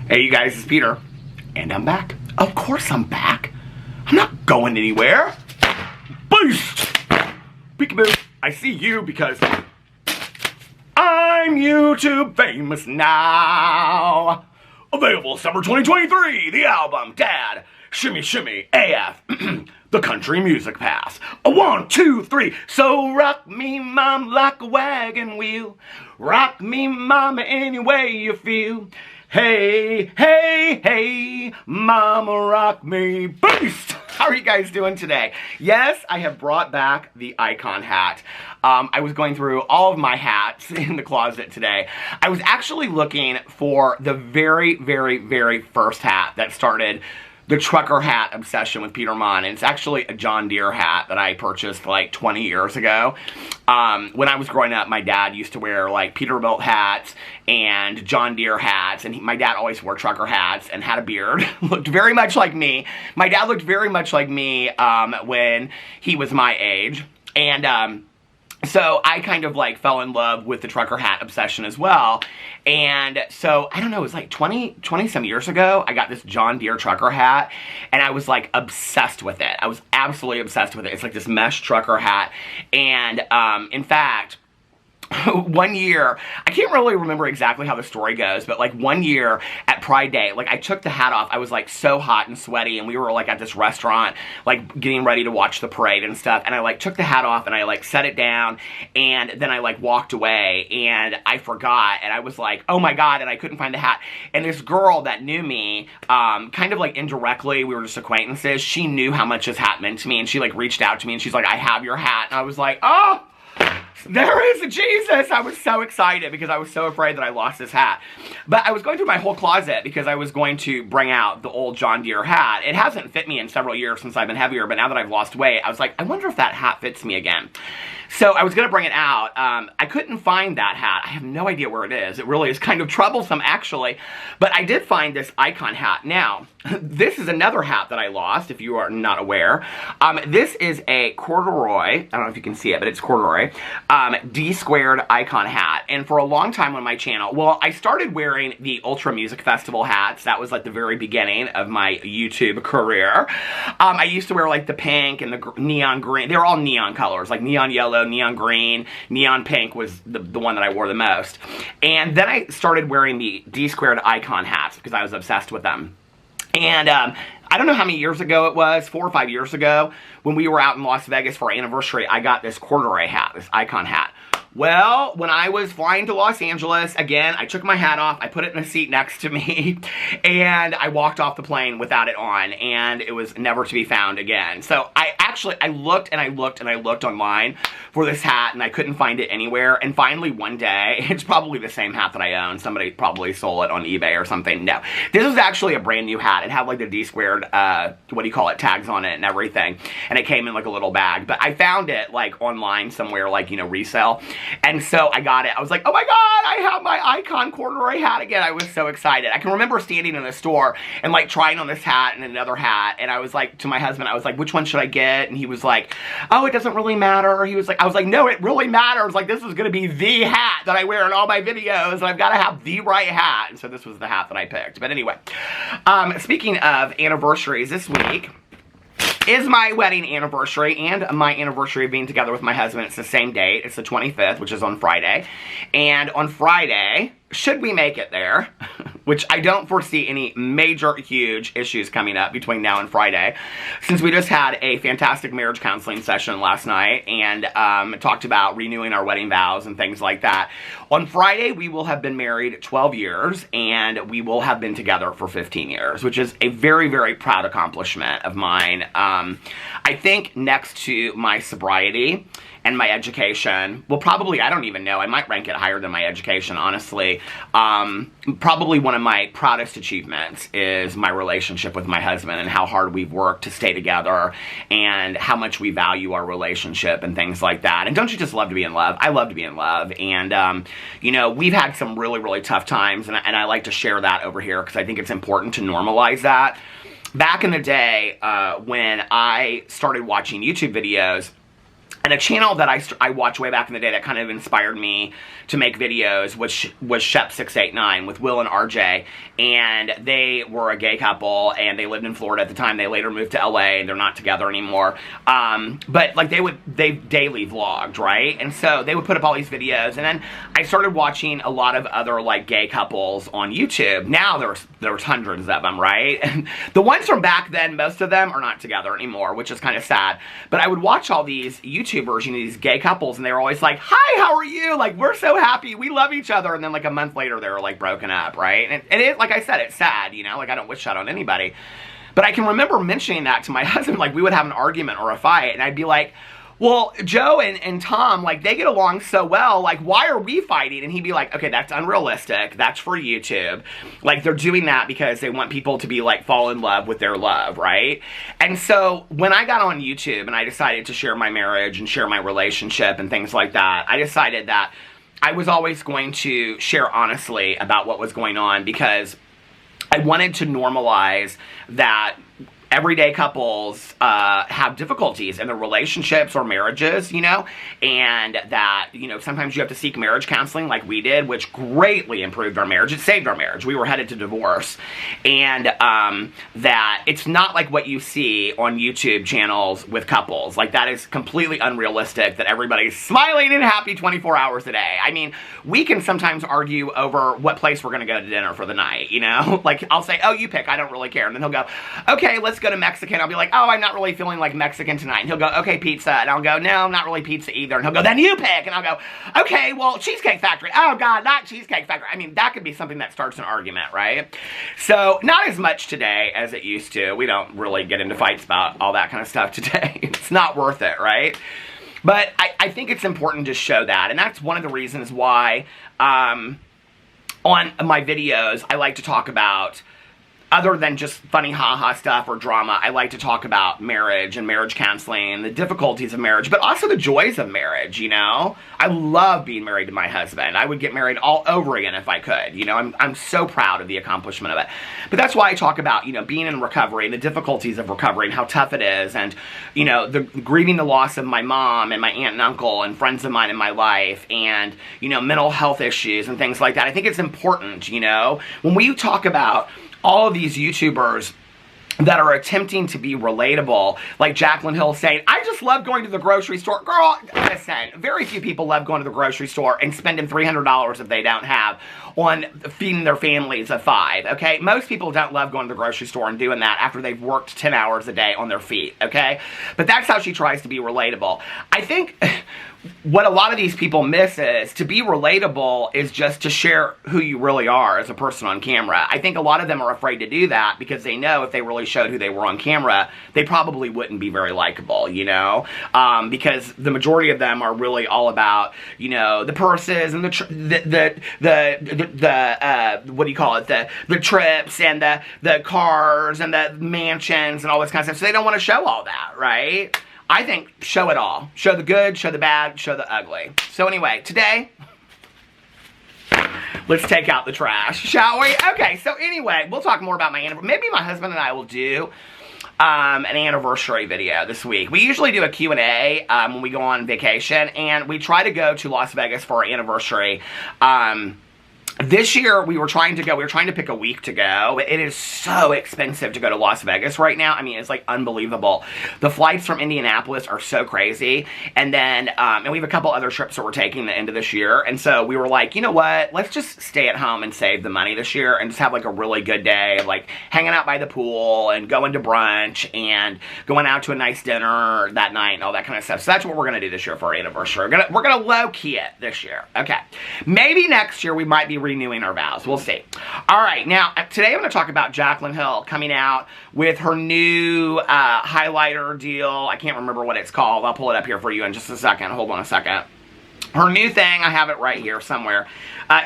Hey you guys, it's Peter, and I'm back. Of course I'm back. I'm not going anywhere. Beast! Peekaboo, I see you because I'm YouTube famous now. Available summer 2023, the album, Dad, Shimmy Shimmy, AF, the Country Music Pass. 1, 2, 3, so rock me mom like a wagon wheel. Rock me mama any way you feel. Hey, hey, hey, mama rock me. Beast! How are you guys doing today? Yes, I have brought back the icon hat. I was going through all of my hats in the closet today. I was actually looking for the very, very, very first hat that started the trucker hat obsession with Peter Monn. And it's actually a John Deere hat that I purchased like 20 years ago. When I was growing up, my dad used to wear like Peterbilt hats and John Deere hats, and my dad always wore trucker hats and had a beard. Looked very much like me. My dad looked very much like me when he was my age. And so I kind of like fell in love with the trucker hat obsession as well. And so, I don't know, it was like 20 some years ago, I got this John Deere trucker hat, and I was like obsessed with it. I was absolutely obsessed with it. It's like this mesh trucker hat. And in fact, one year, I can't really remember exactly how the story goes, but like one year at Pride Day, like I took the hat off. I was like so hot and sweaty, and we were like at this restaurant, like getting ready to watch the parade and stuff, and I like took the hat off and I like set it down, and then I like walked away and I forgot, and I was like, oh my god, and I couldn't find the hat. And this girl that knew me, kind of like indirectly, we were just acquaintances, she knew how much this hat meant to me, and she like reached out to me and she's like, I have your hat. And I was like, oh, there is a Jesus! I was so excited because I was so afraid that I lost this hat. But I was going through my whole closet because I was going to bring out the old John Deere hat. It hasn't fit me in several years since I've been heavier, but now that I've lost weight, I was like, I wonder if that hat fits me again. So I was going to bring it out. I couldn't find that hat. I have no idea where it is. It really is kind of troublesome, actually. But I did find this icon hat. Now, this is another hat that I lost, if you are not aware. This is a corduroy, I don't know if you can see it, but it's corduroy, D-squared icon hat. And for a long time on my channel, well, I started wearing the Ultra Music Festival hats. That was like the very beginning of my YouTube career. I used to wear like the pink and the neon green. They were all neon colors, like neon yellow, neon green, neon pink was the one that I wore the most. And then I started wearing the D-squared icon hats because I was obsessed with them. And I don't know how many years ago it was, 4 or 5 years ago, when we were out in Las Vegas for our anniversary, I got this corduroy hat, this icon hat. Well, when I was flying to Los Angeles, again, I took my hat off, I put it in a seat next to me, and I walked off the plane without it on, and it was never to be found again. So I looked and I looked and I looked online for this hat, and I couldn't find it anywhere, and finally one day, it's probably the same hat that I own, somebody probably sold it on eBay or something. No, this was actually a brand new hat. It had like the D-squared, what do you call it, tags on it and everything, and it came in like a little bag, but I found it like online somewhere, like, you know, resale. And so I got it. I was like, oh my god, I have my icon corduroy hat again. I was so excited. I can remember standing in the store and like trying on this hat and another hat. And I was like, to my husband, I was like, which one should I get? And he was like, oh, it doesn't really matter. He was like, I was like, no, it really matters. Like, this is going to be the hat that I wear in all my videos. And I've got to have the right hat. And so this was the hat that I picked. But anyway, speaking of anniversaries, this week is my wedding anniversary and my anniversary of being together with my husband. It's the same date. It's the 25th, which is on Friday. And on Friday, should we make it there, which I don't foresee any major, huge issues coming up between now and Friday, since we just had a fantastic marriage counseling session last night and talked about renewing our wedding vows and things like that. On Friday, we will have been married 12 years, and we will have been together for 15 years, which is a very, very proud accomplishment of mine. I think next to my sobriety and my education, well, probably, I don't even know, I might rank it higher than my education, honestly. Probably one of my proudest achievements is my relationship with my husband and how hard we've worked to stay together and how much we value our relationship and things like that. And don't you just love to be in love? I love to be in love. And, you know, we've had some really, really tough times, and I like to share that over here because I think it's important to normalize that. Back in the day, when I started watching YouTube videos, And a channel that I watched way back in the day that kind of inspired me to make videos was Shep689 with Will and RJ. And they were a gay couple, and they lived in Florida at the time. They later moved to LA, and they're not together anymore. But like they daily vlogged, right? And so they would put up all these videos, and then I started watching a lot of other like gay couples on YouTube. Now there's hundreds of them, right? And the ones from back then, most of them are not together anymore, which is kind of sad. But I would watch all these YouTubers, these gay couples, and they were always like, "Hi, how are you? Like, we're so happy, we love each other." And then like a month later, they were like broken up, right? And it, like I said, it's sad, you know, like I don't wish that on anybody. But I can remember mentioning that to my husband, like we would have an argument or a fight, and I'd be like, "Well, Joe and Tom, like, they get along so well, like, why are we fighting?" And he'd be like, "Okay, that's unrealistic. That's for YouTube. Like, they're doing that because they want people to be, like, fall in love with their love," right? And so, when I got on YouTube and I decided to share my marriage and share my relationship and things like that, I decided that I was always going to share honestly about what was going on, because I wanted to normalize that everyday couples have difficulties in their relationships or marriages, you know, and that, you know, sometimes you have to seek marriage counseling like we did, which greatly improved our marriage. It saved our marriage. We were headed to divorce. And that it's not like what you see on YouTube channels with couples. Like, that is completely unrealistic, that everybody's smiling and happy 24 hours a day. I mean, we can sometimes argue over what place we're going to go to dinner for the night, you know? Like, I'll say, "Oh, you pick, I don't really care." And then he'll go, "Okay, let's go to Mexican." I'll be like, "Oh, I'm not really feeling like Mexican tonight." And he'll go, "Okay, pizza." And I'll go, "No, not really pizza either." And he'll go, "Then you pick." And I'll go, "Okay, well, Cheesecake Factory." "Oh, God, not Cheesecake Factory." I mean, that could be something that starts an argument, right? So, not as much today as it used to. We don't really get into fights about all that kind of stuff today. It's not worth it, right? But I think it's important to show that. And that's one of the reasons why on my videos, I like to talk about, other than just funny ha-ha stuff or drama, I like to talk about marriage and marriage counseling and the difficulties of marriage, but also the joys of marriage, you know? I love being married to my husband. I would get married all over again if I could, you know? I'm so proud of the accomplishment of it. But that's why I talk about, you know, being in recovery and the difficulties of recovery and how tough it is, and, you know, the grieving the loss of my mom and my aunt and uncle and friends of mine in my life, and, you know, mental health issues and things like that. I think it's important, you know? When we talk about all of these YouTubers that are attempting to be relatable, like Jaclyn Hill saying, "I just love going to the grocery store." Girl, listen, very few people love going to the grocery store and spending $300 if they don't have on feeding their families of 5, okay? Most people don't love going to the grocery store and doing that after they've worked 10 hours a day on their feet, okay? But that's how she tries to be relatable. I think what a lot of these people miss is, to be relatable is just to share who you really are as a person on camera. I think a lot of them are afraid to do that because they know if they really showed who they were on camera, they probably wouldn't be very likable, you know? Because the majority of them are really all about, you know, the purses and the what do you call it? The trips and the cars and the mansions and all this kind of stuff. So they don't want to show all that, right? I think show it all. Show the good, show the bad, show the ugly. So anyway, today, let's take out the trash, shall we? Okay, so anyway, we'll talk more about my anniversary. Maybe my husband and I will do an anniversary video this week. We usually do a Q&A when we go on vacation, and we try to go to Las Vegas for our anniversary. This year, we were trying to pick a week to go. It is so expensive to go to Las Vegas right now. I mean, it's like unbelievable. The flights from Indianapolis are so crazy. And then, and we have a couple other trips that we're taking the end of this year. And so we were like, you know what? Let's just stay at home and save the money this year and just have like a really good day of like hanging out by the pool and going to brunch and going out to a nice dinner that night and all that kind of stuff. So that's what we're going to do this year for our anniversary. We're gonna low-key it this year. Okay. Maybe next year we might be renewing our vows. We'll see. All right, now, today I'm going to talk about Jaclyn Hill coming out with her new highlighter deal. I can't remember what it's called. I'll pull it up here for you in just a second. Hold on a second. Her new thing, I have it right here somewhere.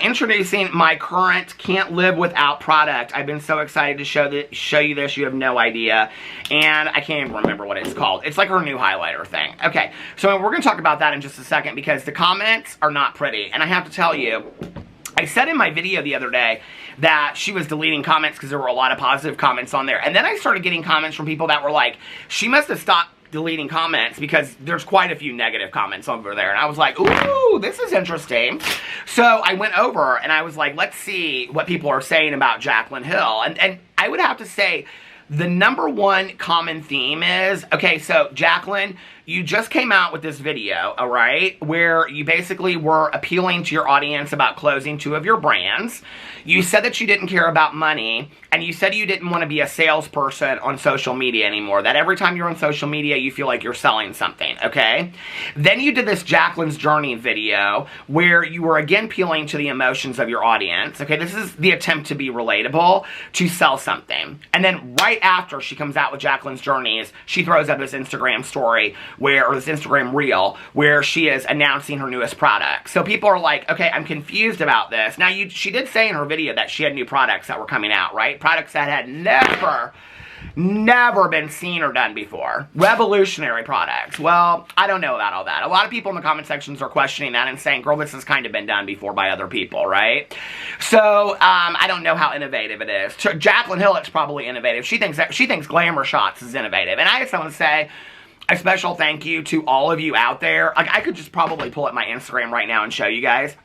Introducing my current Can't Live Without product. I've been so excited to show you this. You have no idea. And I can't even remember what it's called. It's like her new highlighter thing. Okay, so we're going to talk about that in just a second because the comments are not pretty. And I have to tell you, I said in my video the other day that she was deleting comments because there were a lot of positive comments on there. And then I started getting comments from people that were like, she must have stopped deleting comments because there's quite a few negative comments over there. And I was like, ooh, this is interesting. So I went over and I was like, let's see what people are saying about Jaclyn Hill. And I would have to say, the #1 common theme is, okay, so Jaclyn, you just came out with this video, all right, where you basically were appealing to your audience about closing 2 of your brands. You said that you didn't care about money, and you said you didn't want to be a salesperson on social media anymore, that every time you're on social media, you feel like you're selling something, okay? Then you did this Jaclyn's Journey video, where you were again appealing to the emotions of your audience, okay? This is the attempt to be relatable, to sell something. And then right after she comes out with Jaclyn's Journeys, she throws up this Instagram story or this Instagram reel where she is announcing her newest product. So people are like, okay, I'm confused about this. Now, she did say in her video that she had new products that were coming out, right? Products that had never been seen or done before. Revolutionary products. Well, I don't know about all that. A lot of people in the comment sections are questioning that and saying, girl, this has kind of been done before by other people, right? So, I don't know how innovative it is. To Jaclyn Hill, it's probably innovative. She thinks glamour shots is innovative. And I just want to say a special thank you to all of you out there. Like, I could just probably pull up my Instagram right now and show you guys.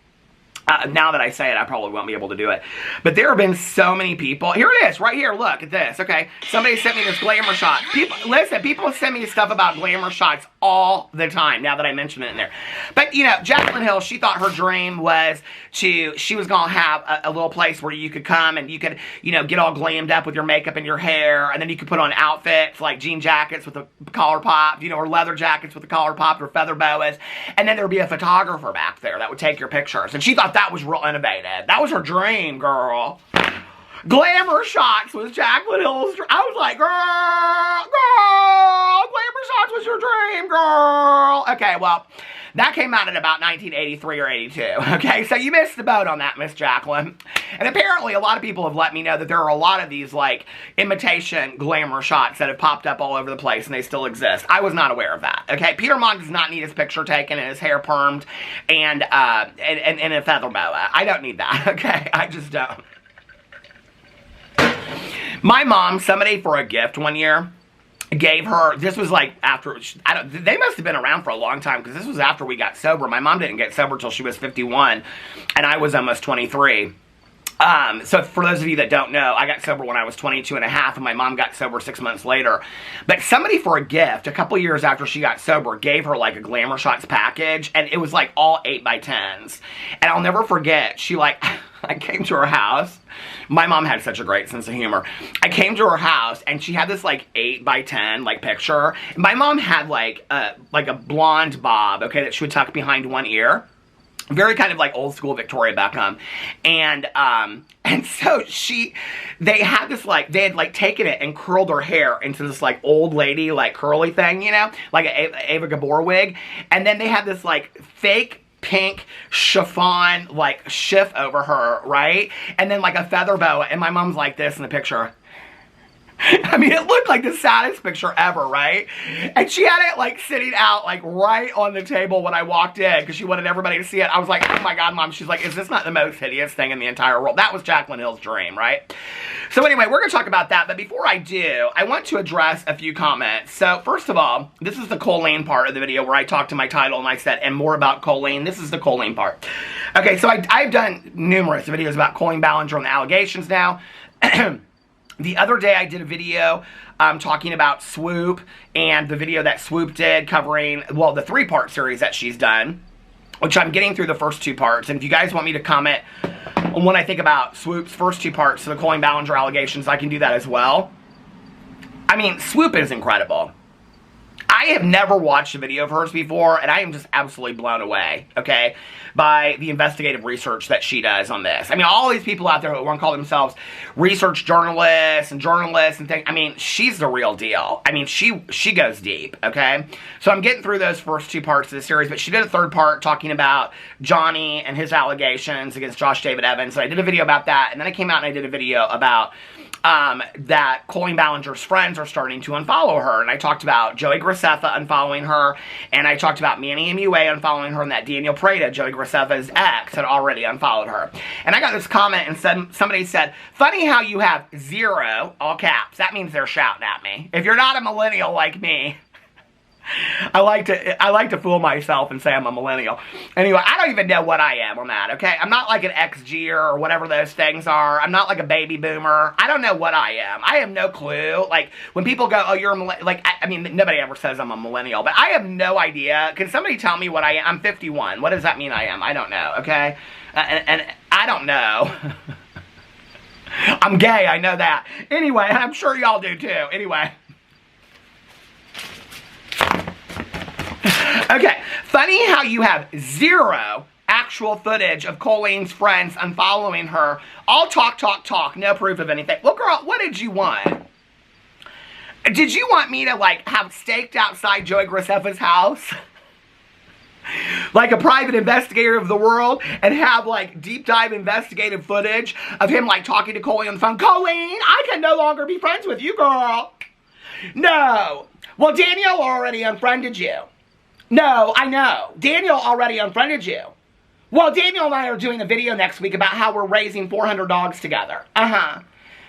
Now that I say it, I probably won't be able to do it. But there have been so many people. Here it is, right here. Look at this, okay? Somebody sent me this glamour shot. Listen, people send me stuff about glamour shots all the time, now that I mention it in there. But, you know, Jaclyn Hill, she thought her dream was she was going to have a little place where you could come and you could, you know, get all glammed up with your makeup and your hair, and then you could put on outfits like jean jackets with a collar pop, you know, or leather jackets with the collar popped or feather boas, and then there would be a photographer back there that would take your pictures. And she thought that was real innovative. That was her dream, girl. Glamour shots was Jaclyn Hill's dream. I was like, girl, glamour shots was your dream, girl. Okay, well, that came out in about 1983 or 82. Okay, so you missed the boat on that, Miss Jaclyn. And apparently a lot of people have let me know that there are a lot of these, like, imitation glamour shots that have popped up all over the place, and they still exist. I was not aware of that, okay? Peter Monn does not need his picture taken and his hair permed and a feather boa. I don't need that, okay? I just don't. My mom, somebody for a gift one year, gave her, this was like after, they must have been around for a long time because this was after we got sober. My mom didn't get sober till she was 51 and I was almost 23. So for those of you that don't know, I got sober when I was 22 and a half and my mom got sober 6 months later. But somebody for a gift, a couple years after she got sober, gave her like a Glamour Shots package and it was like all 8x10s. And I'll never forget, she like, I came to her house. My mom had such a great sense of humor. I came to her house and she had this like 8x10 like picture. My mom had like a blonde bob, okay, that she would tuck behind one ear. Very kind of like old school Victoria Beckham. And so they had this like, they had like taken it and curled her hair into this like old lady like curly thing, you know, like an Ava Gabor wig. And then they had this like fake pink chiffon like shift over her, right? And then like a feather boa, and my mom's like this in the picture. I mean, it looked like the saddest picture ever, right? And she had it like sitting out like right on the table when I walked in because she wanted everybody to see it. I was like, oh my God, Mom. She's like, is this not the most hideous thing in the entire world? That was Jaclyn Hill's dream, right? So anyway, we're going to talk about that. But before I do, I want to address a few comments. So first of all, this is the Colleen part of the video where I talked to my title and I said, and more about Colleen. This is the Colleen part. Okay, so I've done numerous videos about Colleen Ballinger and the allegations now. The other day I did a video talking about Swoop and the video that Swoop did covering, well, the 3-part series that she's done, which I'm getting through the first 2 parts. And if you guys want me to comment on what I think about Swoop's first 2 parts, so the Colleen Ballinger allegations, I can do that as well. I mean, Swoop is incredible. I have never watched a video of hers before, and I am just absolutely blown away, okay, by the investigative research that she does on this. I mean, all these people out there who want to call themselves research journalists and things, I mean, she's the real deal. I mean, she goes deep, okay? So I'm getting through those first 2 parts of the series, but she did a 3rd part talking about Johnny and his allegations against Josh David Evans, so I did a video about that, and then I came out and I did a video about that Colleen Ballinger's friends are starting to unfollow her. And I talked about Joey Graceffa unfollowing her, and I talked about Manny MUA unfollowing her, and that Daniel Prada, Joey Graceffa's ex, had already unfollowed her. And I got this comment and somebody said, funny how you have 0, all caps. That means they're shouting at me. If you're not a millennial like me, I like to fool myself and say I'm a millennial. Anyway, I don't even know what I am on that, okay? I'm not like an XG or whatever those things are. I'm not like a baby boomer. I don't know what I am. I have no clue. Like, when people go, oh, you're a millennial, like, I mean, nobody ever says I'm a millennial, but I have no idea. Can somebody tell me what I am? I'm 51. What does that mean I am? I don't know, okay? And I don't know. I'm gay, I know that. Anyway, I'm sure y'all do too. Anyway. Okay, funny how you have zero actual footage of Colleen's friends unfollowing her. All talk, talk, talk, no proof of anything. Well, girl, what did you want? Did you want me to, like, have staked outside Joey Graceffa's house? Like a private investigator of the world, and have, like, deep dive investigative footage of him, like, talking to Colleen on the phone. Colleen, I can no longer be friends with you, girl. No. Well, Daniel already unfriended you. No, I know. Daniel already unfriended you. Well, Daniel and I are doing a video next week about how we're raising 400 dogs together. Uh-huh.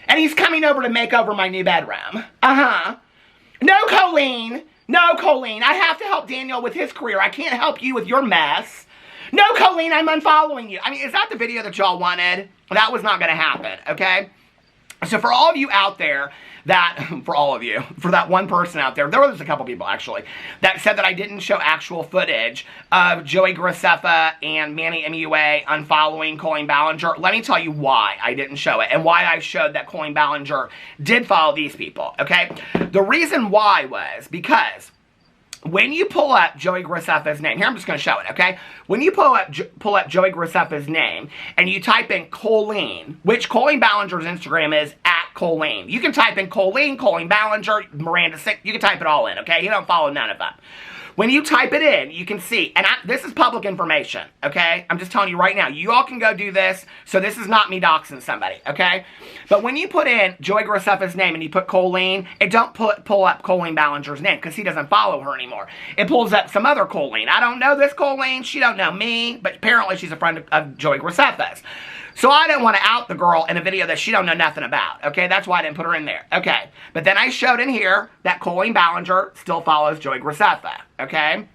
And he's coming over to make over my new bedroom. Uh-huh. No, Colleen. No, Colleen. I have to help Daniel with his career. I can't help you with your mess. No, Colleen, I'm unfollowing you. I mean, is that the video that y'all wanted? That was not going to happen, okay? So for all of you out there that, for that one person out there, there was a couple people actually, that said that I didn't show actual footage of Joey Graceffa and Manny MUA unfollowing Colleen Ballinger. Let me tell you why I didn't show it, and why I showed that Colleen Ballinger did follow these people, okay? The reason why was because when you pull up Joey Graceffa's name, here I'm just going to show it, okay? When you pull up Joey Graceffa's name and you type in Colleen, which Colleen Ballinger's Instagram is @Colleen. You can type in Colleen, Colleen Ballinger, Miranda Sick. You can type it all in, okay? You don't follow none of them. When you type it in, you can see, and this is public information, okay? I'm just telling you right now. You all can go do this, so this is not me doxing somebody, okay? But when you put in Joey Graceffa's name and you put Colleen, it don't pull up Colleen Ballinger's name because he doesn't follow her anymore. It pulls up some other Colleen. I don't know this Colleen. She don't know me, but apparently she's a friend of Joey Graceffa's. So I didn't want to out the girl in a video that she don't know nothing about, okay? That's why I didn't put her in there, okay? But then I showed in here that Colleen Ballinger still follows Joey Graceffa, okay?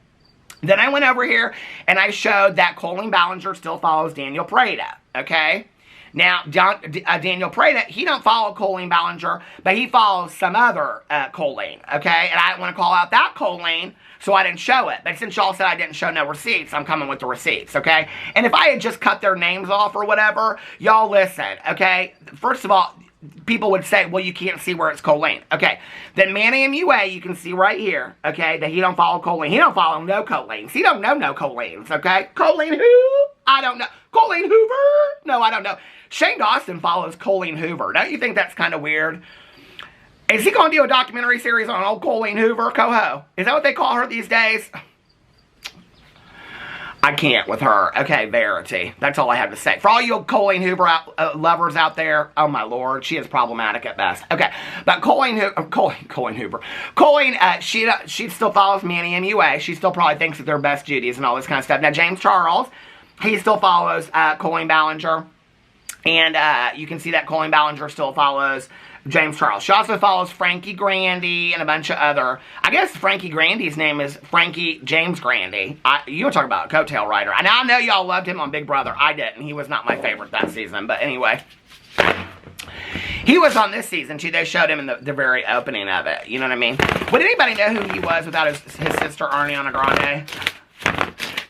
Then I went over here and I showed that Colleen Ballinger still follows Daniel Prada, okay? Now, Daniel Prada, he don't follow Colleen Ballinger, but he follows some other Colleen, okay? And I didn't want to call out that Colleen, so I didn't show it. But since y'all said I didn't show no receipts, I'm coming with the receipts, okay? And if I had just cut their names off or whatever, y'all listen, okay? First of all, people would say, well, you can't see where it's Colleen. Okay, then Manny MUA, you can see right here, okay, that he don't follow Colleen. He don't follow no Colleens. He don't know no Colleens, okay? Colleen who? I don't know. Colleen Hoover? No, I don't know. Shane Dawson follows Colleen Hoover. Don't you think that's kind of weird? Is he going to do a documentary series on old Colleen Hoover, Coho? Is that what they call her these days? I can't with her. Okay, Verity. That's all I have to say. For all you Colleen Hoover lovers out there, oh my lord, she is problematic at best. Okay, but Colleen Hoover. Colleen, she still follows Manny MUA. She still probably thinks that they're best Judies and all this kind of stuff. Now, James Charles, he still follows Colleen Ballinger. And you can see that Colleen Ballinger still follows James Charles. She also follows Frankie Grandy and a bunch of other... I guess Frankie Grandy's name is Frankie James Grandy. You were talking about a coattail rider. And I know y'all loved him on Big Brother. I didn't. He was not my favorite that season. But anyway. He was on this season, too. They showed him in the very opening of it. You know what I mean? Would anybody know who he was without his sister, Ariana Grande?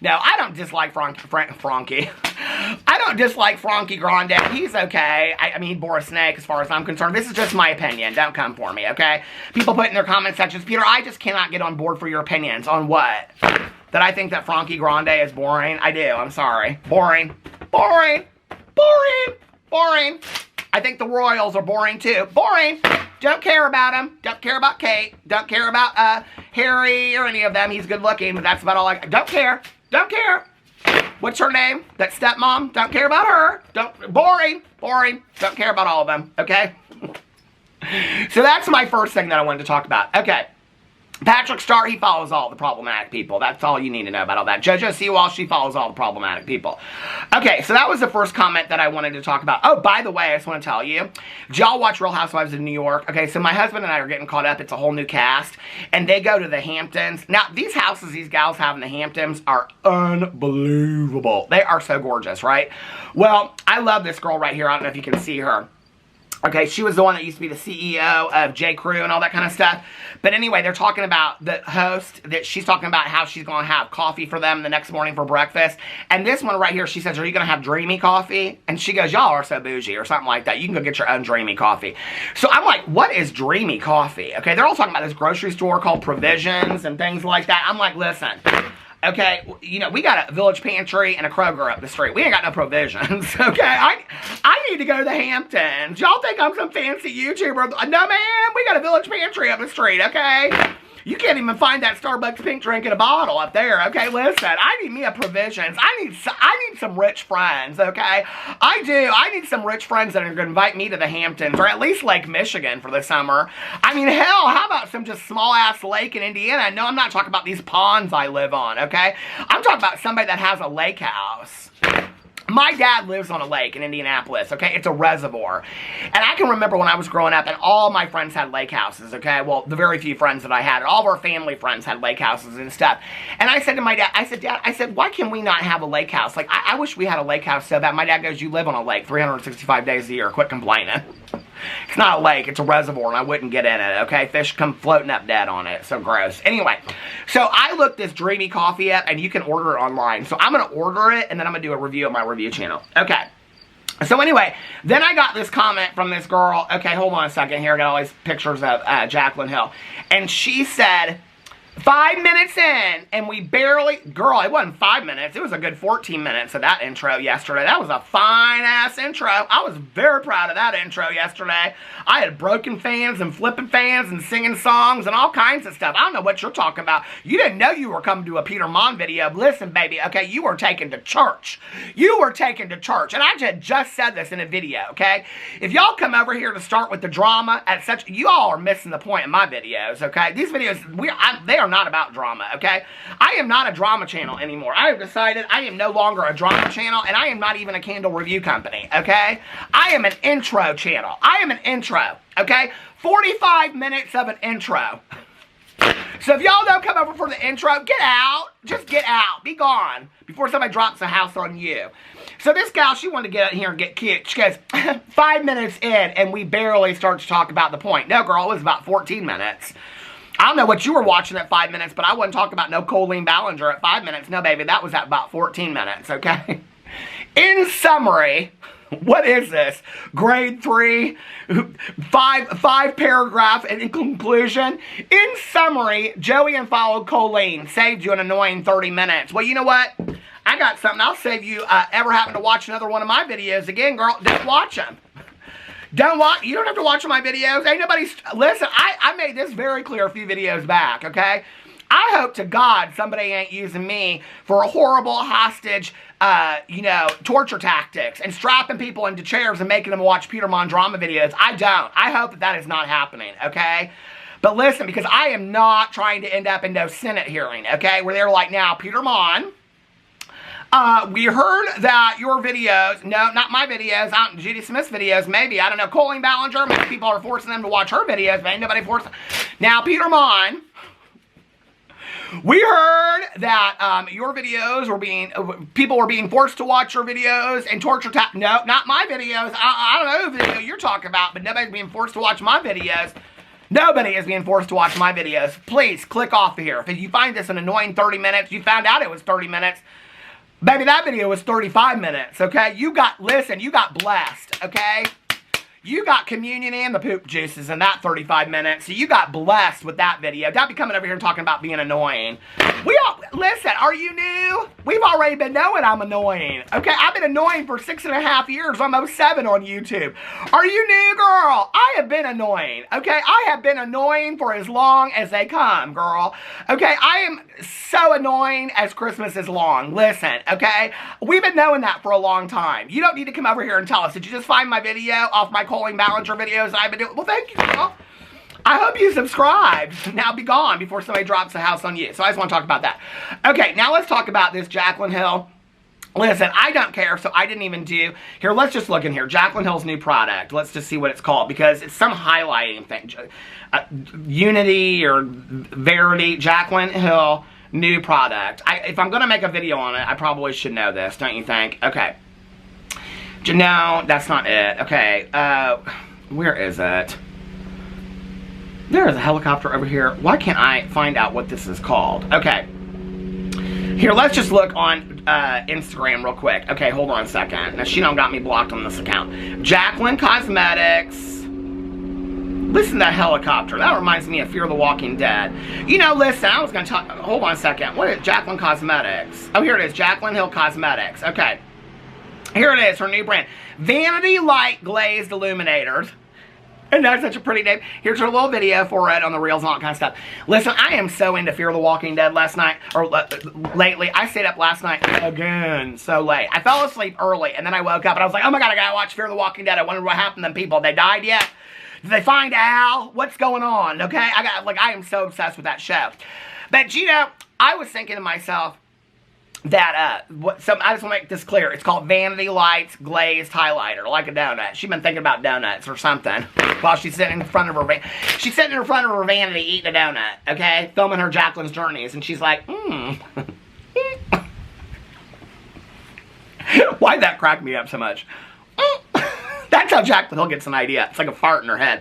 No, I don't dislike Frankie. I don't dislike Frankie Grande. He's okay. I mean, he bore a snake as far as I'm concerned. This is just my opinion. Don't come for me, okay? People put in their comment sections, Peter, I just cannot get on board for your opinions. On what? That I think that Frankie Grande is boring? I do. I'm sorry. Boring. Boring. Boring. Boring. I think the Royals are boring, too. Boring. Don't care about him. Don't care about Kate. Don't care about Harry or any of them. He's good looking, but that's about all I... Don't care. Don't care. What's her name? That stepmom? Don't care about her. Boring. Boring. Don't care about all of them. Okay? So that's my first thing that I wanted to talk about. Okay. Patrick Star, he follows all the problematic people. That's all you need to know about all that. JoJo Siwa, she follows all the problematic people. Okay, so that was the first comment that I wanted to talk about. Oh, by the way, I just want to tell you, did y'all watch Real Housewives of New York? Okay, so my husband and I are getting caught up. It's a whole new cast, and they go to the Hamptons. Now, these houses these gals have in the Hamptons are unbelievable. They are so gorgeous, right? Well, I love this girl right here. I don't know if you can see her. Okay, she was the one that used to be the CEO of J. Crew and all that kind of stuff. But anyway, they're talking about the host, that she's talking about how she's going to have coffee for them the next morning for breakfast. And this one right here, she says, are you going to have dreamy coffee? And she goes, y'all are so bougie, or something like that. You can go get your own dreamy coffee. So I'm like, what is dreamy coffee? Okay, they're all talking about this grocery store called Provisions and things like that. I'm like, listen. Okay, you know, we got a Village Pantry and a Kroger up the street. We ain't got no Provisions, okay? I need to go to the Hamptons. Y'all think I'm some fancy YouTuber? No, man, we got a Village Pantry up the street, okay? You can't even find that Starbucks pink drink in a bottle up there, okay? Listen, I need me a Provisions. I need some rich friends, okay? I do. I need some rich friends that are going to invite me to the Hamptons, or at least Lake Michigan for the summer. I mean, hell, how about some just small-ass lake in Indiana? No, I'm not talking about these ponds I live on, okay? I'm talking about somebody that has a lake house. My dad lives on a lake in Indianapolis, okay? It's a reservoir. And I can remember when I was growing up and all my friends had lake houses, okay? Well, the very few friends that I had, all of our family friends had lake houses and stuff. And I said to my dad, Dad, why can we not have a lake house? Like, I wish we had a lake house so bad. My dad goes, you live on a lake 365 days a year. Quit complaining. It's not a lake, it's a reservoir, and I wouldn't get in it, okay? Fish come floating up dead on it. So gross. Anyway, so I looked this Dreamy Coffee up, and you can order it online. So I'm going to order it, and then I'm going to do a review on my review channel. Okay. So anyway, then I got this comment from this girl. Okay, hold on a second here. I got all these pictures of Jaclyn Hill. And she said, 5 minutes in, and we barely, girl, it wasn't 5 minutes. It was a good 14 minutes of that intro yesterday. That was a fine-ass intro. I was very proud of that intro yesterday. I had broken fans and flipping fans and singing songs and all kinds of stuff. I don't know what you're talking about. You didn't know you were coming to a Peter Monn video. Listen, baby, okay, you were taken to church. You were taken to church. And I just said this in a video, okay? If y'all come over here to start with the drama at such, you all are missing the point in my videos, okay? These videos, they are not about drama, okay? I am not a drama channel anymore. I have decided I am no longer a drama channel, and I am not even a candle review company, okay? I am an intro channel. I am an intro, okay? 45 minutes of an intro. So if y'all don't come over for the intro, get out. Just get out. Be gone before somebody drops a house on you. So this gal, she wanted to get out here and get cute. She goes, 5 minutes in, and we barely start to talk about the point. No, girl, it was about 14 minutes. I don't know what you were watching at 5 minutes, but I wasn't talking about no Colleen Ballinger at 5 minutes. No, baby, that was at about 14 minutes, okay? In summary, what is this? Grade 3, five paragraph and in conclusion. In summary, Joey and followed Colleen saved you an annoying 30 minutes. Well, you know what? I got something. I'll save you ever having to watch another one of my videos again, girl. Just watch them. You don't have to watch my videos. Ain't nobody, listen, I made this very clear a few videos back, okay? I hope to God somebody ain't using me for a horrible hostage, torture tactics and strapping people into chairs and making them watch Peter Monn drama videos. I don't. I hope that is not happening, okay? But listen, because I am not trying to end up in no Senate hearing, okay? Where they're like, now, Peter Monn, we heard that your videos, no, not my videos, Judy Smith's videos, maybe, I don't know, Colleen Ballinger, maybe people are forcing them to watch her videos, but ain't nobody forcing. Now, Peter Monn, we heard that your videos were people were being forced to watch your videos and torture no, not my videos. I don't know who video you're talking about, but nobody's being forced to watch my videos. Nobody is being forced to watch my videos. Please, click off of here. If you find this an annoying 30 minutes, you found out it was 30 minutes, baby, that video was 35 minutes, okay? You got blessed, okay? You got communion and the poop juices in that 35 minutes, so you got blessed with that video. Don't be coming over here and talking about being annoying. Listen, are you new? We've already been knowing I'm annoying, okay? I've been annoying for 6.5 years, almost 7 on YouTube. Are you new, girl? I have been annoying, okay? I have been annoying for as long as they come, girl. Okay, I am so annoying as Christmas is long. Listen, okay? We've been knowing that for a long time. You don't need to come over here and tell us. Did you just find my video off my Colleen Ballinger videos that I've been doing? Well, thank you, girl. I hope you subscribed. Now be gone before somebody drops the house on you. So I just want to talk about that. Okay, now let's talk about this Jaclyn Hill. Listen, I don't care, so I didn't even do... Here, let's just look in here. Jaclyn Hill's new product. Let's just see what it's called, because it's some highlighting thing. Unity or Verity, Jaclyn Hill, new product. If I'm going to make a video on it, I probably should know this, don't you think? Okay. No, that's not it. Okay, where is it? There is a helicopter over here. Why can't I find out what this is called? Okay. Here, let's just look on Instagram real quick. Okay, hold on a second. Now, she don't got me blocked on this account. Jaclyn Cosmetics. Listen to that helicopter. That reminds me of Fear the Walking Dead. You know, listen, I was going to talk... Hold on a second. What is Jaclyn Cosmetics? Oh, here it is. Jaclyn Hill Cosmetics. Okay. Here it is, her new brand. Vanity Light Glazed Illuminators. And that's such a pretty name. Here's her little video for it on the reels and all that kind of stuff. Listen, I am so into Fear the Walking Dead lately. I stayed up last night again so late. I fell asleep early, and then I woke up, and I was like, oh my God, I gotta watch Fear the Walking Dead. I wonder what happened to them people. They died yet? Did they find Al? What's going on? Okay? I am so obsessed with that show. But, you know, I was thinking to myself, that, I just want to make this clear. It's called Vanity Lights Glazed Highlighter, like a donut. She's been thinking about donuts or something while she's sitting in front of her, vanity eating a donut, okay? Filming her Jaclyn's journeys, and she's like, Why'd that crack me up so much? That's how Jaclyn Hill gets an idea. It's like a fart in her head.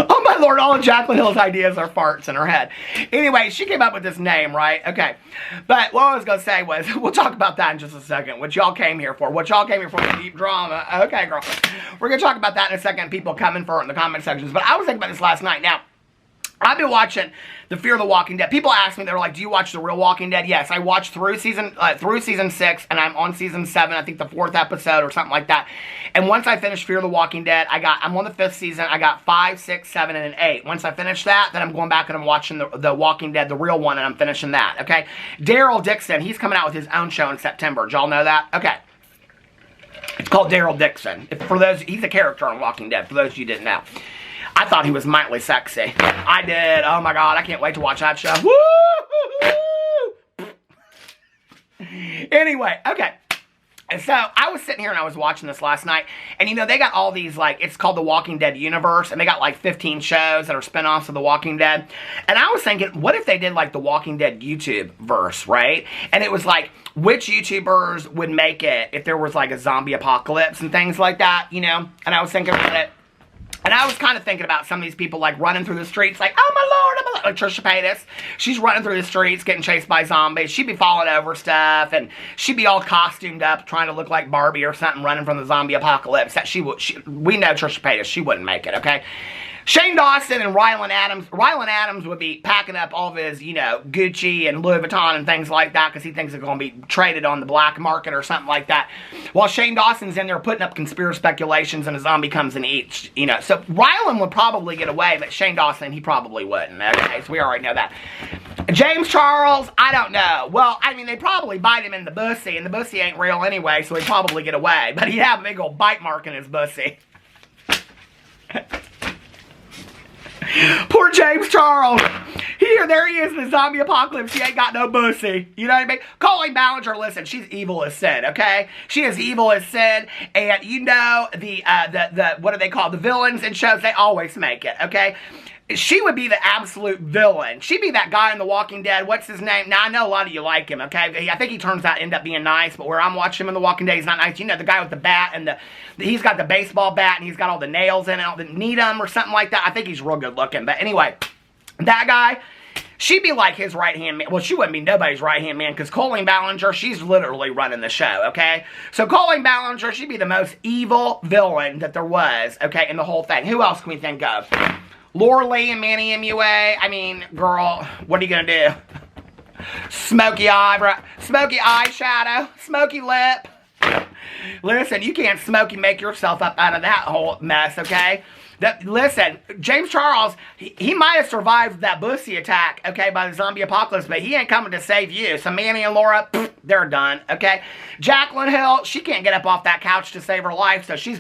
Oh my Lord, all of Jaclyn Hill's ideas are farts in her head. Anyway, she came up with this name, right? Okay. But what I was going to say was, we'll talk about that in just a second. What y'all came here for. What y'all came here for, deep drama. Okay, girl. We're going to talk about that in a second. People coming for it in the comment sections. But I was thinking about this last night. Now, I've been watching the Fear the Walking Dead. People ask me, they're like, do you watch the real Walking Dead? Yes, I watched through season 6, and I'm on season 7, I think the 4th episode or something like that. And once I finish Fear the Walking Dead, I'm on the 5th season. I got 5, 6, 7, and an 8. Once I finish that, then I'm going back and I'm watching the Walking Dead, the real one, and I'm finishing that, okay? Daryl Dixon, he's coming out with his own show in September. Did y'all know that? Okay. It's called Daryl Dixon. He's a character on Walking Dead, for those of you who didn't know. I thought he was mightily sexy. I did. Oh my God, I can't wait to watch that show. Woo! Anyway, okay. And so, I was sitting here and I was watching this last night. And you know, they got all these, like, it's called the Walking Dead universe. And they got like 15 shows that are spinoffs of the Walking Dead. And I was thinking, what if they did like the Walking Dead YouTube verse, right? And it was like, which YouTubers would make it if there was like a zombie apocalypse and things like that, you know? And I was thinking about it. And I was kind of thinking about some of these people, like, running through the streets, like, oh, my Lord, like Trisha Paytas. She's running through the streets, getting chased by zombies. She'd be falling over stuff, and she'd be all costumed up, trying to look like Barbie or something, running from the zombie apocalypse. We know Trisha Paytas. She wouldn't make it, okay? Shane Dawson and Rylan Adams. Rylan Adams would be packing up all of his, you know, Gucci and Louis Vuitton and things like that because he thinks it's going to be traded on the black market or something like that. While Shane Dawson's in there putting up conspiracy speculations and a zombie comes and eats, you know. So Rylan would probably get away, but Shane Dawson, he probably wouldn't. Okay, so we already know that. James Charles, I don't know. Well, I mean, they probably bite him in the bussy, and the bussy ain't real anyway, so he'd probably get away. But he'd have a big old bite mark in his bussy. Poor James Charles. There he is in the zombie apocalypse. He ain't got no pussy. You know what I mean? Colleen Ballinger, listen, she's evil as sin, okay? She is evil as sin, and you know the what do they call the villains in shows? They always make it, okay? She would be the absolute villain. She'd be that guy in The Walking Dead. What's his name? Now, I know a lot of you like him, okay? I think he turns out to end up being nice, but where I'm watching him in The Walking Dead, he's not nice. You know, the guy with the bat, and he's got the baseball bat, and he's got all the nails in it, the Needham or something like that. I think he's real good looking. But anyway, that guy, she'd be like his right-hand man. Well, she wouldn't be nobody's right-hand man, because Colleen Ballinger, she's literally running the show, okay? So Colleen Ballinger, she'd be the most evil villain that there was, okay, in the whole thing. Who else can we think of? Laura Lee and Manny MUA. I mean, girl, what are you going to do? Smoky eyebrow, smoky eyeshadow, smoky lip. Listen, you can't smoky make yourself up out of that whole mess, okay? Listen, James Charles, he might have survived that bussy attack, okay, by the zombie apocalypse, but he ain't coming to save you. So Manny and Laura, they're done, okay? Jaclyn Hill, she can't get up off that couch to save her life, so she's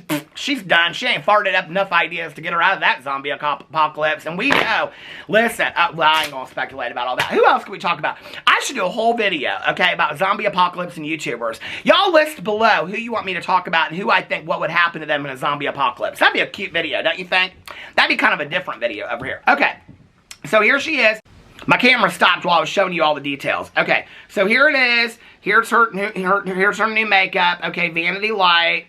done. She ain't farted up enough ideas to get her out of that zombie apocalypse, and we know. Listen, well, I ain't gonna speculate about all that. Who else can we talk about? I should do a whole video, okay, about zombie apocalypse and YouTubers. Y'all list below who you want me to talk about and who I think what would happen to them in a zombie apocalypse. That'd be a cute video, don't you think? That'd be kind of a different video over here. Okay, so here she is. My camera stopped while I was showing you all the details. Okay, so here it is. Here's her new makeup. Okay, Vanity Light.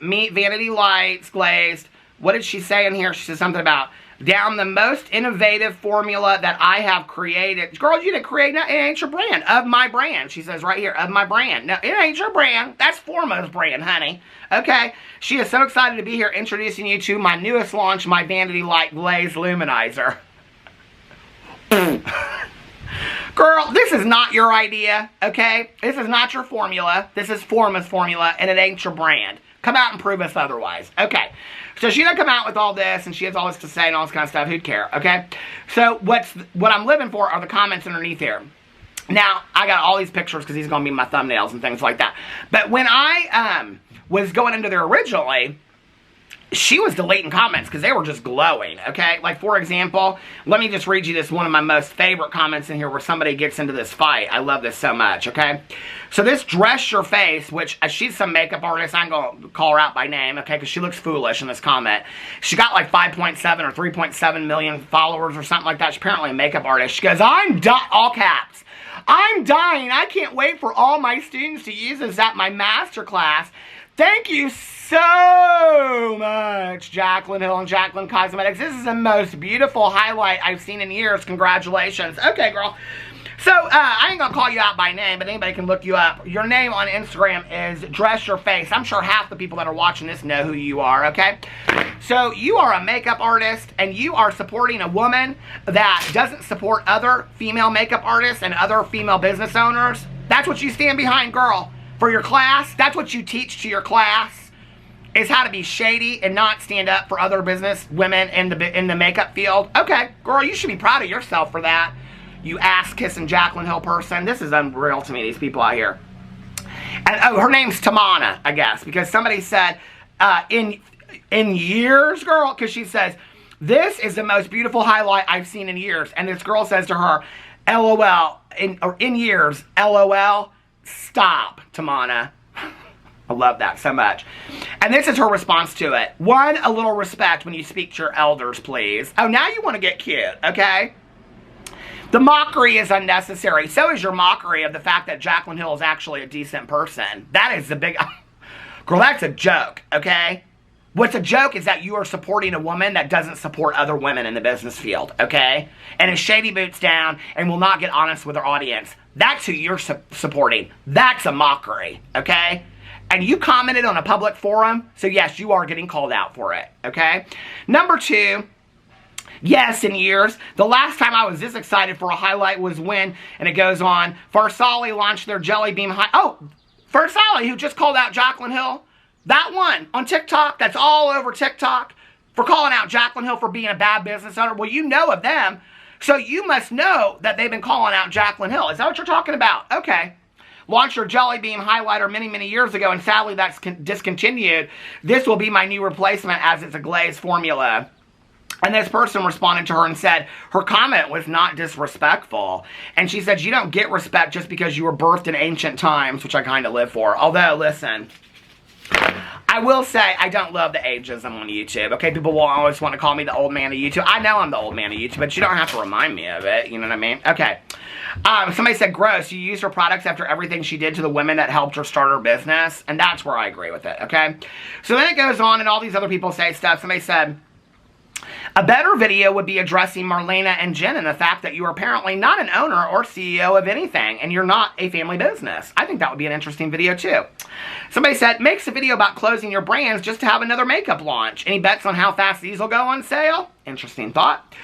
Meet Vanity Lights glazed. What did she say in here? She said something about down the most innovative formula that I have created. Girl, you didn't create it. It ain't your brand. Of my brand. She says right here, of my brand. No, it ain't your brand. That's Formo's brand, honey. Okay. She is so excited to be here introducing you to my newest launch, my Vanity Light Glaze Luminizer. Girl, this is not your idea, okay? This is not your formula. This is Forma's formula, and it ain't your brand. Come out and prove us otherwise. Okay. So she done come out with all this, and she has all this to say and all this kind of stuff. Who'd care, okay? So what I'm living for are the comments underneath here. Now, I got all these pictures because these are going to be my thumbnails and things like that. But when I was going into there originally, she was deleting comments because they were just glowing, okay? Like, for example, let me just read you this, one of my most favorite comments in here where somebody gets into this fight. I love this so much, okay? So this Dress Your Face, which she's some makeup artist. I'm going to call her out by name, okay, because she looks foolish in this comment. She got like 5.7 or 3.7 million followers or something like that. She's apparently a makeup artist. She goes, all caps, I'm dying. I can't wait for all my students to use this at my masterclass. Thank you so much, Jaclyn Hill and Jaclyn Cosmetics. This is the most beautiful highlight I've seen in years. Congratulations. Okay, girl. So, I ain't gonna call you out by name, but anybody can look you up. Your name on Instagram is Dress Your Face. I'm sure half the people that are watching this know who you are, okay? So, you are a makeup artist, and you are supporting a woman that doesn't support other female makeup artists and other female business owners. That's what you stand behind, girl. For your class, that's what you teach to your class, is how to be shady and not stand up for other business women in the makeup field. Okay, girl, you should be proud of yourself for that. You ass-kissing Jaclyn Hill person. This is unreal to me, these people out here. And oh, her name's Tamana, I guess, because somebody said, in years, girl, because she says, this is the most beautiful highlight I've seen in years. And this girl says to her, LOL, in years, LOL, stop, Tamana. I love that so much. And this is her response to it. One, a little respect when you speak to your elders, please. Oh, now you want to get cute, okay? The mockery is unnecessary. So is your mockery of the fact that Jaclyn Hill is actually a decent person. That is the big... Girl, that's a joke, okay? What's a joke is that you are supporting a woman that doesn't support other women in the business field, okay? And is shady boots down and will not get honest with her audience. That's who you're supporting. That's a mockery, okay? And you commented on a public forum, so yes, you are getting called out for it, okay? Number two, yes, in years. The last time I was this excited for a highlight was when, and it goes on, Farsali launched their Jelly Bean Farsali, who just called out Jaclyn Hill. That one on TikTok, that's all over TikTok, for calling out Jaclyn Hill for being a bad business owner. Well, you know of them, so you must know that they've been calling out Jaclyn Hill. Is that what you're talking about? Okay. Launched your Jelly Bean highlighter many, many years ago, and sadly that's discontinued. This will be my new replacement as it's a glaze formula. And this person responded to her and said her comment was not disrespectful. And she said, you don't get respect just because you were birthed in ancient times, which I kind of live for. Although, listen, I will say I don't love the ageism on YouTube. Okay, people will always want to call me the old man of YouTube. I know I'm the old man of YouTube, but you don't have to remind me of it. You know what I mean? Okay. Somebody said, gross, you used her products after everything she did to the women that helped her start her business. And that's where I agree with it, okay? So then it goes on, and all these other people say stuff. Somebody said, a better video would be addressing Marlena and Jen and the fact that you are apparently not an owner or CEO of anything, and you're not a family business. I think that would be an interesting video, too. Somebody said, makes a video about closing your brands just to have another makeup launch. Any bets on how fast these will go on sale? Interesting thought.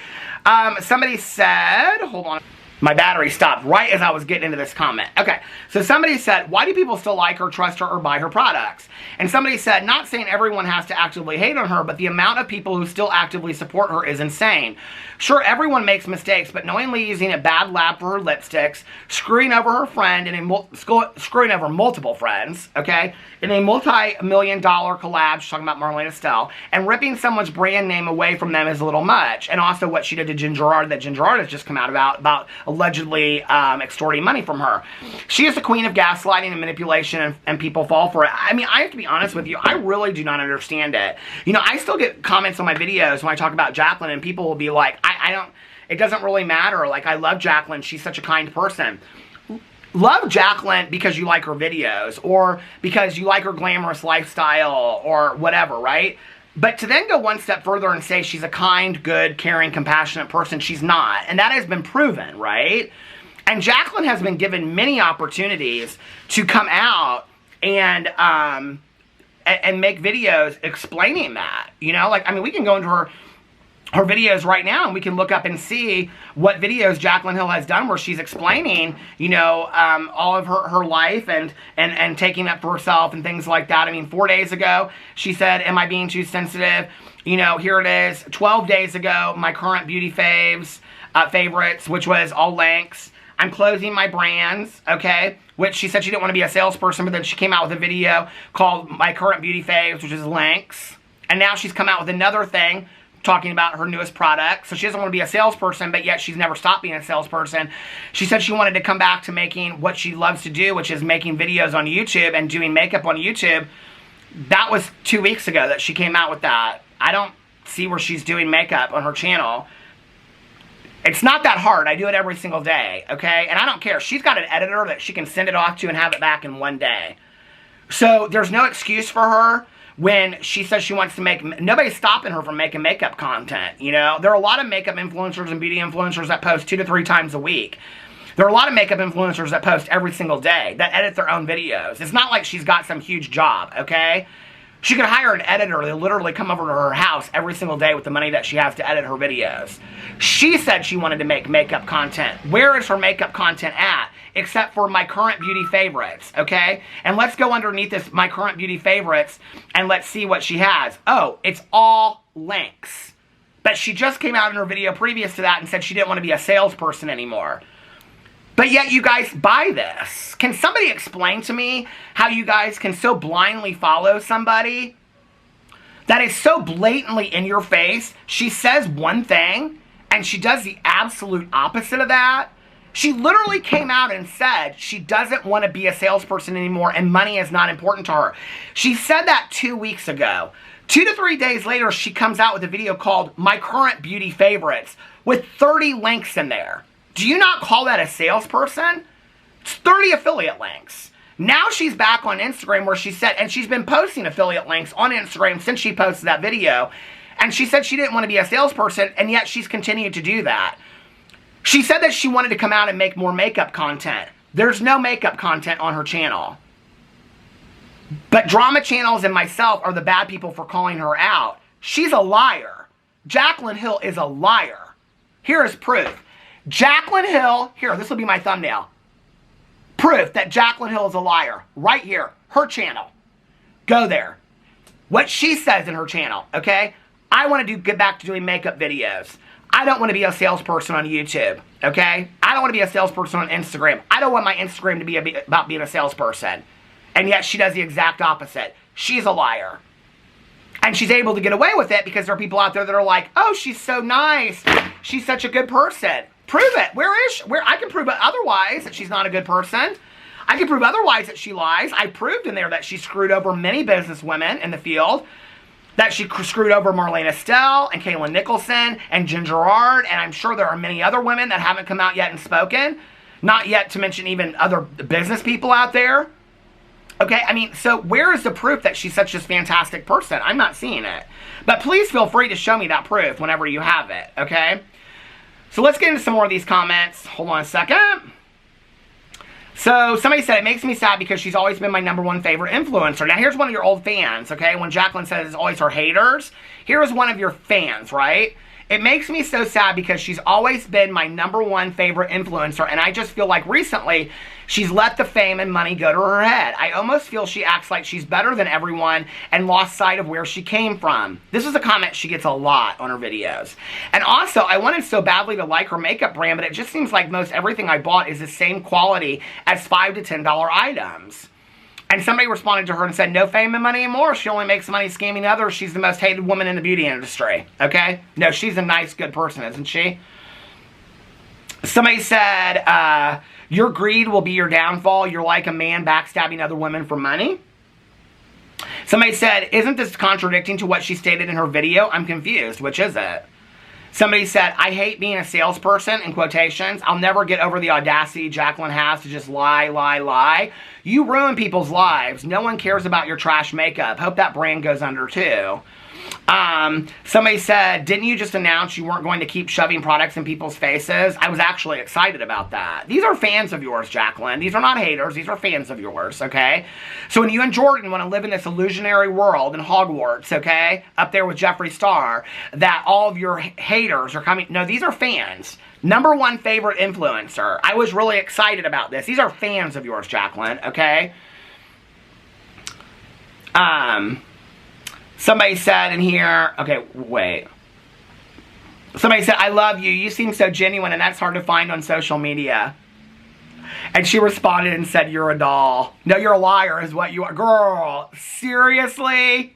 Somebody said, hold on. My battery stopped right as I was getting into this comment. Okay, so somebody said, why do people still like her, trust her, or buy her products? And somebody said, not saying everyone has to actively hate on her, but the amount of people who still actively support her is insane. Sure, everyone makes mistakes, but knowingly using a bad lab for her lipsticks, screwing over her friend, and screwing over multiple friends, okay, in a multi-million-dollar collab, she's talking about Marlene Estelle, and ripping someone's brand name away from them is a little much. And also what she did to Ginger Ard, that Ginger Ard has just come out about allegedly extorting money from her. She is the queen of gaslighting and manipulation, and people fall for it. I mean, I have to be honest with you, I really do not understand it. You know, I still get comments on my videos when I talk about Jaclyn, and people will be like, I don't, it doesn't really matter. Like, I love Jaclyn. She's such a kind person. Love Jaclyn because you like her videos, or because you like her glamorous lifestyle, or whatever, right? But to then go one step further and say she's a kind, good, caring, compassionate person, she's not. And that has been proven, right? And Jaclyn has been given many opportunities to come out and make videos explaining that. You know, like, I mean, we can go into her videos right now, and we can look up and see what videos Jaclyn Hill has done where she's explaining, you know, all of her life and taking up for herself and things like that. I mean, 4 days ago, she said, am I being too sensitive? You know, here it is. 12 days ago, my current beauty favorites, which was all links. I'm closing my brands, okay? Which she said she didn't want to be a salesperson, but then she came out with a video called My Current Beauty Faves, which is links. And now she's come out with another thing talking about her newest product. So she doesn't want to be a salesperson, but yet she's never stopped being a salesperson. She said she wanted to come back to making what she loves to do, which is making videos on YouTube and doing makeup on YouTube. That was 2 weeks ago that she came out with that. I don't see where she's doing makeup on her channel. It's not that hard. I do it every single day, okay? And I don't care. She's got an editor that she can send it off to and have it back in 1 day. So there's no excuse for her when she says she wants to make, nobody's stopping her from making makeup content, you know? There are a lot of makeup influencers and beauty influencers that post 2 to 3 times a week. There are a lot of makeup influencers that post every single day, that edit their own videos. It's not like she's got some huge job, okay? She could hire an editor to literally come over to her house every single day with the money that she has to edit her videos. She said she wanted to make makeup content. Where is her makeup content at? Except for My Current Beauty Favorites, okay? And let's go underneath this My Current Beauty Favorites and let's see what she has. Oh, it's all links. But she just came out in her video previous to that and said she didn't want to be a salesperson anymore. But yet you guys buy this. Can somebody explain to me how you guys can so blindly follow somebody that is so blatantly in your face? She says one thing and she does the absolute opposite of that. She literally came out and said she doesn't want to be a salesperson anymore and money is not important to her. She said that 2 weeks ago. 2 to 3 days later, she comes out with a video called My Current Beauty Favorites with 30 links in there. Do you not call that a salesperson? It's 30 affiliate links. Now she's back on Instagram where she said, and she's been posting affiliate links on Instagram since she posted that video, and she said she didn't want to be a salesperson, and yet she's continued to do that. She said that she wanted to come out and make more makeup content. There's no makeup content on her channel. But drama channels and myself are the bad people for calling her out. She's a liar. Jaclyn Hill is a liar. Here is proof. Jaclyn Hill, here, this will be my thumbnail. Proof that Jaclyn Hill is a liar. Right here, her channel. Go there. What she says in her channel, okay? I want to get back to doing makeup videos. I don't want to be a salesperson on YouTube, okay? I don't want to be a salesperson on Instagram. I don't want my Instagram to be about being a salesperson. And yet she does the exact opposite. She's a liar. And she's able to get away with it because there are people out there that are like, oh, she's so nice. She's such a good person. Prove it. Where is she? Where I can prove it otherwise that she's not a good person. I can prove otherwise that she lies. I proved in there that she screwed over many businesswomen in the field. That she screwed over Marlene Estelle and Kaylin Nicholson and Ginger Ard. And I'm sure there are many other women that haven't come out yet and spoken. Not yet to mention even other business people out there. Okay, I mean, so where is the proof that she's such a fantastic person? I'm not seeing it. But please feel free to show me that proof whenever you have it, okay? So let's get into some more of these comments. Hold on a second. So somebody said, it makes me sad because she's always been my #1 favorite influencer. Now here's one of your old fans, okay? When Jaclyn says it's always her haters, here's one of your fans, right? It makes me so sad because she's always been my #1 favorite influencer, and I just feel like recently she's let the fame and money go to her head. I almost feel she acts like she's better than everyone and lost sight of where she came from. This is a comment she gets a lot on her videos. And also, I wanted so badly to like her makeup brand, but it just seems like most everything I bought is the same quality as $5 to $10 items. And somebody responded to her and said, no fame and money anymore. She only makes money scamming others. She's the most hated woman in the beauty industry. Okay? No, she's a nice, good person, isn't she? Somebody said, your greed will be your downfall. You're like a man backstabbing other women for money. Somebody said, isn't this contradicting to what she stated in her video? I'm confused. Which is it? Somebody said, I hate being a salesperson, in quotations. I'll never get over the audacity Jaclyn has to just lie, lie, lie. You ruin people's lives. No one cares about your trash makeup. Hope that brand goes under too. Somebody said, didn't you just announce you weren't going to keep shoving products in people's faces? I was actually excited about that. These are fans of yours, Jaclyn. These are not haters. These are fans of yours, okay? So when you and Jordan want to live in this illusionary world in Hogwarts, okay, up there with Jeffree Star, that all of your haters are coming. No, these are fans. #1 favorite influencer. I was really excited about this. These are fans of yours, Jaclyn, okay? Somebody said in here, okay, wait. Somebody said, I love you. You seem so genuine, and that's hard to find on social media. And she responded and said, you're a doll. No, you're a liar is what you are. Girl, seriously?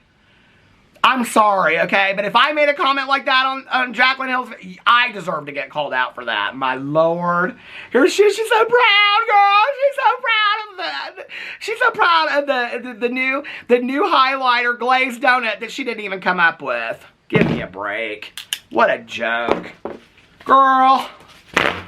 I'm sorry, okay? But if I made a comment like that on Jaclyn Hill's, I deserve to get called out for that. My Lord. Here she is. She's so proud, girl. She's so proud of that. She's so proud of the new highlighter glazed donut that she didn't even come up with. Give me a break. What a joke. Girl,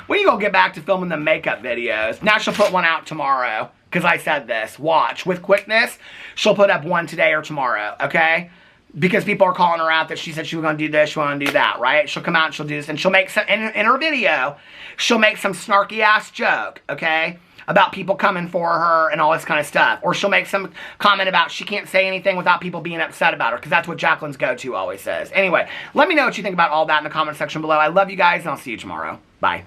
when you gonna get back to filming the makeup videos? Now she'll put one out tomorrow, because I said this. Watch. With quickness, she'll put up one today or tomorrow, okay? Because people are calling her out that she said she was going to do this, she was going to do that, right? She'll come out and she'll do this, and she'll make some, in her video, she'll make some snarky-ass joke, okay? About people coming for her and all this kind of stuff. Or she'll make some comment about she can't say anything without people being upset about her, because that's what Jaclyn's go-to always says. Anyway, let me know what you think about all that in the comment section below. I love you guys, and I'll see you tomorrow. Bye.